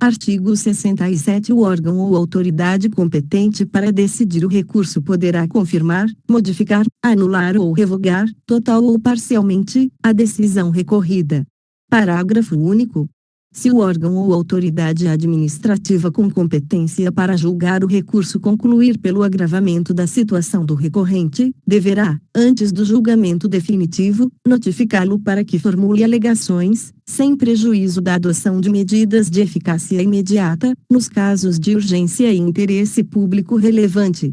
Artigo 67. O órgão ou autoridade competente para decidir o recurso poderá confirmar, modificar, anular ou revogar, total ou parcialmente, a decisão recorrida. Parágrafo único. Se o órgão ou autoridade administrativa com competência para julgar o recurso concluir pelo agravamento da situação do recorrente, deverá, antes do julgamento definitivo, notificá-lo para que formule alegações, sem prejuízo da adoção de medidas de eficácia imediata, nos casos de urgência e interesse público relevante.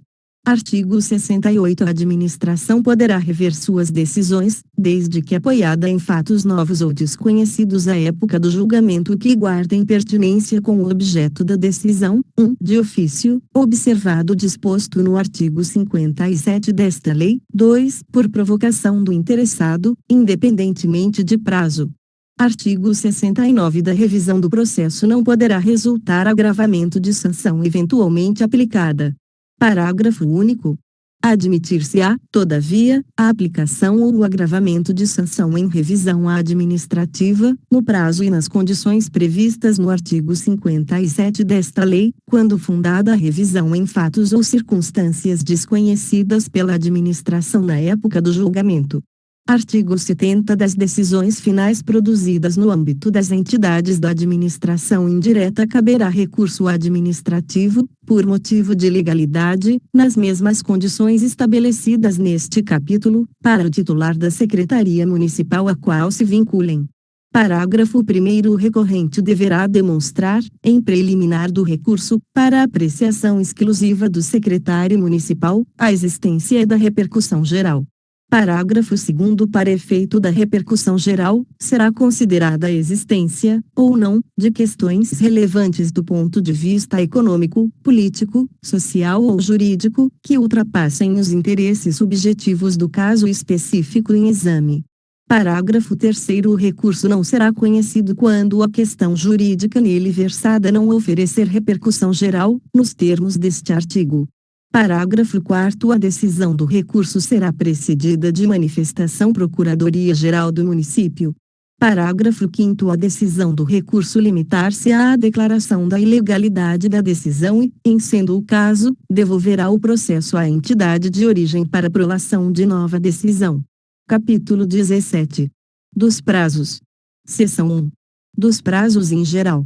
Artigo 68. A administração poderá rever suas decisões, desde que apoiada em fatos novos ou desconhecidos à época do julgamento que guardem pertinência com o objeto da decisão: 1. De ofício, observado o disposto no artigo 57 desta lei; 2. Por provocação do interessado, independentemente de prazo. Artigo 69. Da revisão do processo não poderá resultar agravamento de sanção eventualmente aplicada. Parágrafo único. Admitir-se-á, todavia, a aplicação ou o agravamento de sanção em revisão administrativa, no prazo e nas condições previstas no artigo 57 desta lei, quando fundada a revisão em fatos ou circunstâncias desconhecidas pela administração na época do julgamento. Artigo 70. Das decisões finais produzidas no âmbito das entidades da administração indireta caberá recurso administrativo, por motivo de legalidade, nas mesmas condições estabelecidas neste capítulo, para o titular da Secretaria Municipal a qual se vinculem. Parágrafo 1º. O recorrente deverá demonstrar, em preliminar do recurso, para apreciação exclusiva do secretário municipal, a existência da repercussão geral. Parágrafo 2º. Para efeito da repercussão geral, será considerada a existência, ou não, de questões relevantes do ponto de vista econômico, político, social ou jurídico, que ultrapassem os interesses subjetivos do caso específico em exame. Parágrafo 3º. O recurso não será conhecido quando a questão jurídica nele versada não oferecer repercussão geral, nos termos deste artigo. Parágrafo 4º. A decisão do recurso será precedida de manifestação Procuradoria-Geral do Município. Parágrafo 5º. A decisão do recurso limitar-se-á à declaração da ilegalidade da decisão e, em sendo o caso, devolverá o processo à entidade de origem para prolação de nova decisão. Capítulo 17. Dos prazos. Seção 1. Dos prazos em geral.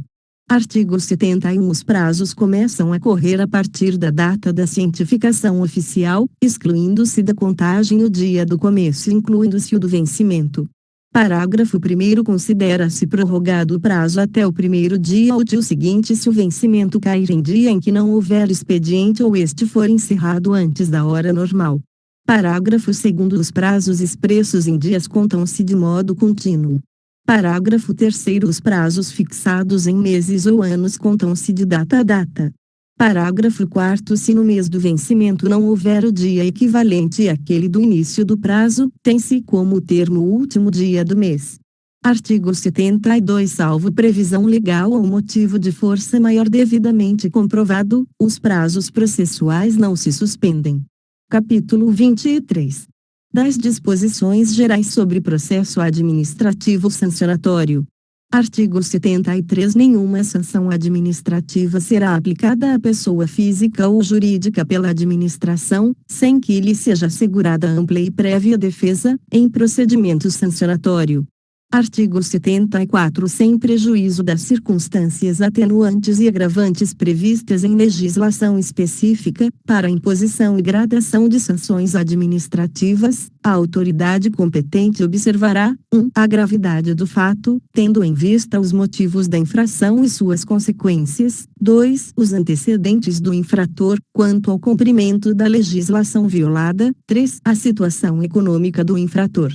Artigo 71. Os prazos começam a correr a partir da data da cientificação oficial, excluindo-se da contagem o dia do começo e incluindo-se o do vencimento. Parágrafo 1º. Considera-se prorrogado o prazo até o primeiro dia útil seguinte se o vencimento cair em dia em que não houver expediente ou este for encerrado antes da hora normal. Parágrafo 2º. Os prazos expressos em dias contam-se de modo contínuo. Parágrafo 3º. Os prazos fixados em meses ou anos contam-se de data a data. Parágrafo 4º. Se no mês do vencimento não houver o dia equivalente àquele do início do prazo, tem-se como termo o último dia do mês. Artigo 72. Salvo previsão legal ou motivo de força maior devidamente comprovado, os prazos processuais não se suspendem. Capítulo 23. Das disposições gerais sobre processo administrativo sancionatório. Artigo 73. Nenhuma sanção administrativa será aplicada à pessoa física ou jurídica pela administração, sem que lhe seja assegurada ampla e prévia defesa, em procedimento sancionatório. Artigo 74. Sem prejuízo das circunstâncias atenuantes e agravantes previstas em legislação específica, para imposição e gradação de sanções administrativas, a autoridade competente observará: 1. A gravidade do fato, tendo em vista os motivos da infração e suas consequências. 2. Os antecedentes do infrator, quanto ao cumprimento da legislação violada. 3. A situação econômica do infrator.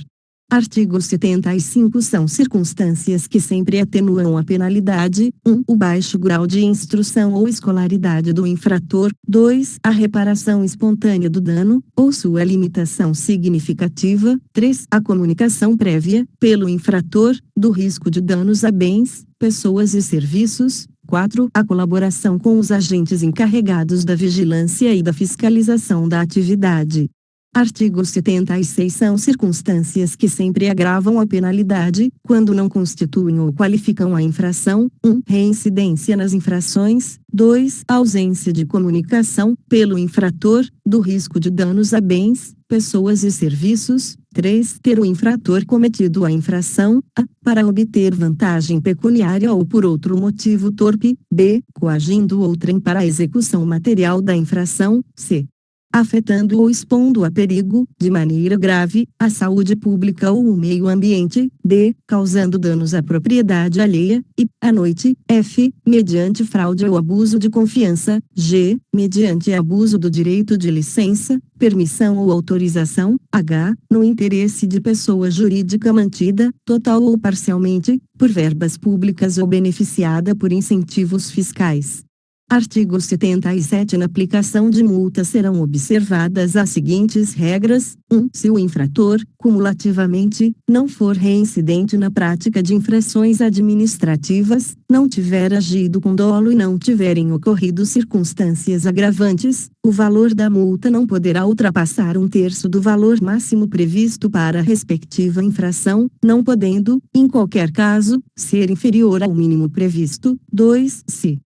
Artigo 75. São circunstâncias que sempre atenuam a penalidade: 1. O baixo grau de instrução ou escolaridade do infrator. 2. A reparação espontânea do dano, ou sua limitação significativa. 3. A comunicação prévia, pelo infrator, do risco de danos a bens, pessoas e serviços. 4. A colaboração com os agentes encarregados da vigilância e da fiscalização da atividade. Artigo 76. São circunstâncias que sempre agravam a penalidade, quando não constituem ou qualificam a infração: 1. Reincidência nas infrações. 2. Ausência de comunicação, pelo infrator, do risco de danos a bens, pessoas e serviços. 3. Ter o infrator cometido a infração: a. Para obter vantagem pecuniária ou por outro motivo torpe. B. Coagindo outrem para a execução material da infração. C. Afetando ou expondo a perigo, de maneira grave, a saúde pública ou o meio ambiente. D. Causando danos à propriedade alheia. E, à noite. F. Mediante fraude ou abuso de confiança. G. Mediante abuso do direito de licença, permissão ou autorização. H. No interesse de pessoa jurídica mantida, total ou parcialmente, por verbas públicas ou beneficiada por incentivos fiscais. Artigo 77. Na aplicação de multa serão observadas as seguintes regras: 1. Se o infrator, cumulativamente, não for reincidente na prática de infrações administrativas, não tiver agido com dolo e não tiverem ocorrido circunstâncias agravantes, o valor da multa não poderá ultrapassar 1/3 do valor máximo previsto para a respectiva infração, não podendo, em qualquer caso, ser inferior ao mínimo previsto. 2. Se,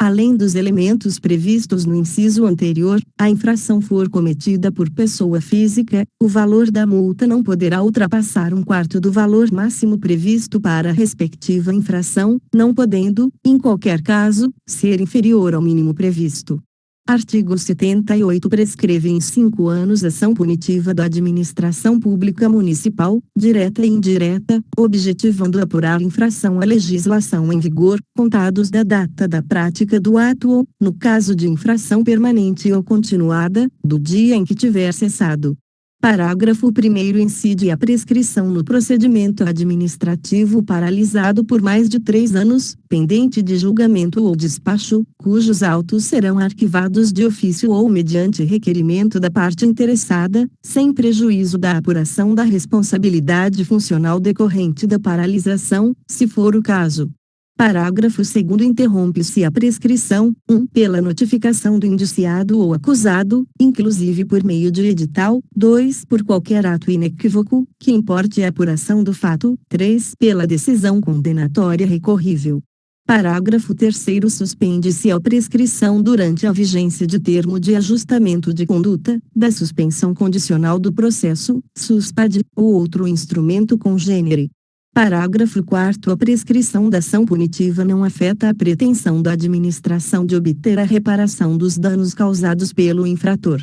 além dos elementos previstos no inciso anterior, a infração for cometida por pessoa física, o valor da multa não poderá ultrapassar 1/4 do valor máximo previsto para a respectiva infração, não podendo, em qualquer caso, ser inferior ao mínimo previsto. Artigo 78. Prescreve em 5 anos ação punitiva da administração pública municipal, direta e indireta, objetivando apurar infração à legislação em vigor, contados da data da prática do ato ou, no caso de infração permanente ou continuada, do dia em que tiver cessado. Parágrafo 1º. Incide a prescrição no procedimento administrativo paralisado por mais de 3 anos, pendente de julgamento ou despacho, cujos autos serão arquivados de ofício ou mediante requerimento da parte interessada, sem prejuízo da apuração da responsabilidade funcional decorrente da paralisação, se for o caso. Parágrafo 2º. Interrompe-se a prescrição: 1. Pela notificação do indiciado ou acusado, inclusive por meio de edital. 2. Por qualquer ato inequívoco, que importe a apuração do fato. 3. Pela decisão condenatória recorrível. Parágrafo 3º. Suspende-se a prescrição durante a vigência de termo de ajustamento de conduta, da suspensão condicional do processo, SUSPAD, ou outro instrumento congênere. Parágrafo 4º. A prescrição da ação punitiva não afeta a pretensão da administração de obter a reparação dos danos causados pelo infrator.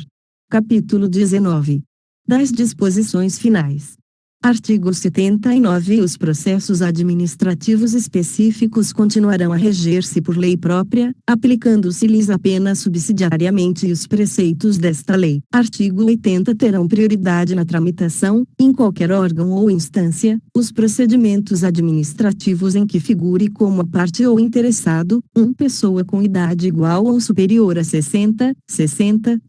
Capítulo 19. Das disposições finais. Artigo 79. Os processos administrativos específicos continuarão a reger-se por lei própria, aplicando-se-lhes apenas subsidiariamente os preceitos desta lei. Artigo 80. Terão prioridade na tramitação, em qualquer órgão ou instância, os procedimentos administrativos em que figure como parte ou interessado, 1. Pessoa com idade igual ou superior a 60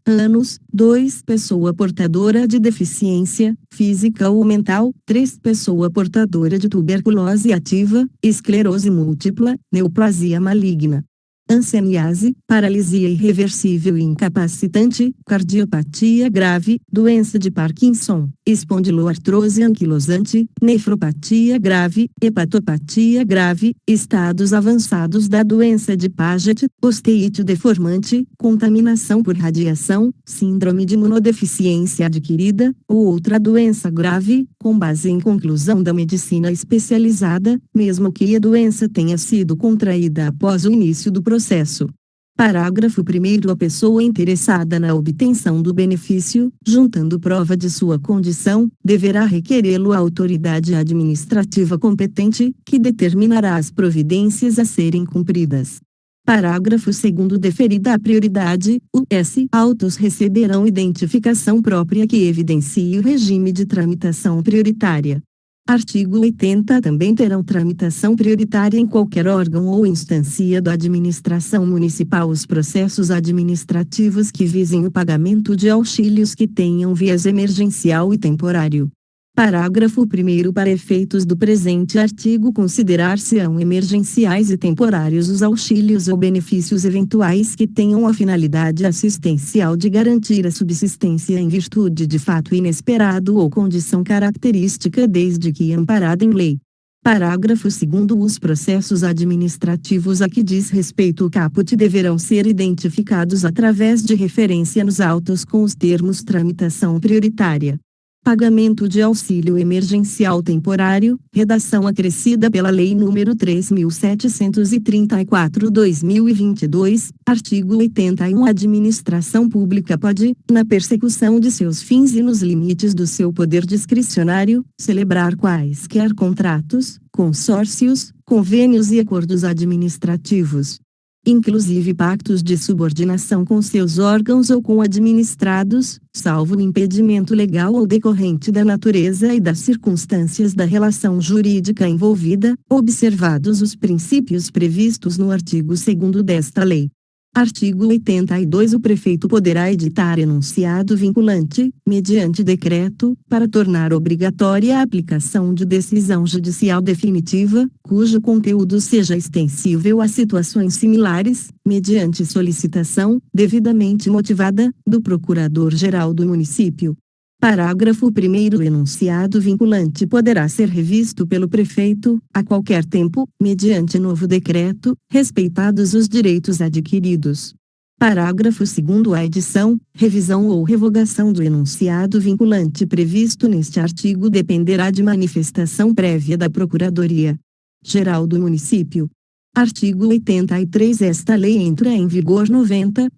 anos. 2. Pessoa portadora de deficiência, física ou mental. 3. Pessoa portadora de tuberculose ativa, esclerose múltipla, neoplasia maligna. hanseníase, paralisia irreversível e incapacitante, cardiopatia grave, doença de Parkinson, espondiloartrose anquilosante, nefropatia grave, hepatopatia grave, estados avançados da doença de Paget, osteite deformante, contaminação por radiação, síndrome de imunodeficiência adquirida, ou outra doença grave, com base em conclusão da medicina especializada, mesmo que a doença tenha sido contraída após o início do processo. Parágrafo 1º. A pessoa interessada na obtenção do benefício, juntando prova de sua condição, deverá requerê-lo à autoridade administrativa competente, que determinará as providências a serem cumpridas. Parágrafo 2º. Deferida a prioridade, os autos receberão identificação própria que evidencie o regime de tramitação prioritária. Artigo 80. Também terão tramitação prioritária em qualquer órgão ou instância da administração municipal os processos administrativos que visem o pagamento de auxílios que tenham viés emergencial e temporário. Parágrafo 1º. Para efeitos do presente artigo considerar-se-ão emergenciais e temporários os auxílios ou benefícios eventuais que tenham a finalidade assistencial de garantir a subsistência em virtude de fato inesperado ou condição característica desde que amparada em lei. Parágrafo 2º. Os processos administrativos a que diz respeito o caput deverão ser identificados através de referência nos autos com os termos tramitação prioritária. Pagamento de auxílio emergencial temporário, redação acrescida pela Lei nº 3.734/2022, artigo 81. A administração pública pode, na persecução de seus fins e nos limites do seu poder discricionário, celebrar quaisquer contratos, consórcios, convênios e acordos administrativos, inclusive pactos de subordinação com seus órgãos ou com administrados, salvo o impedimento legal ou decorrente da natureza e das circunstâncias da relação jurídica envolvida, observados os princípios previstos no artigo 2º desta lei. Artigo 82. O prefeito poderá editar enunciado vinculante, mediante decreto, para tornar obrigatória a aplicação de decisão judicial definitiva, cujo conteúdo seja extensível a situações similares, mediante solicitação, devidamente motivada, do Procurador-Geral do Município. Parágrafo 1º. O enunciado vinculante poderá ser revisto pelo prefeito, a qualquer tempo, mediante novo decreto, respeitados os direitos adquiridos. Parágrafo 2º. A edição, revisão ou revogação do enunciado vinculante previsto neste artigo dependerá de manifestação prévia da Procuradoria-Geral do Município. Artigo 83. Esta lei entra em vigor 90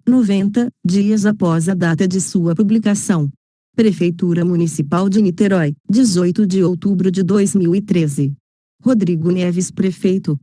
dias após a data de sua publicação. Prefeitura Municipal de Niterói, 18 de outubro de 2013. Rodrigo Neves, Prefeito.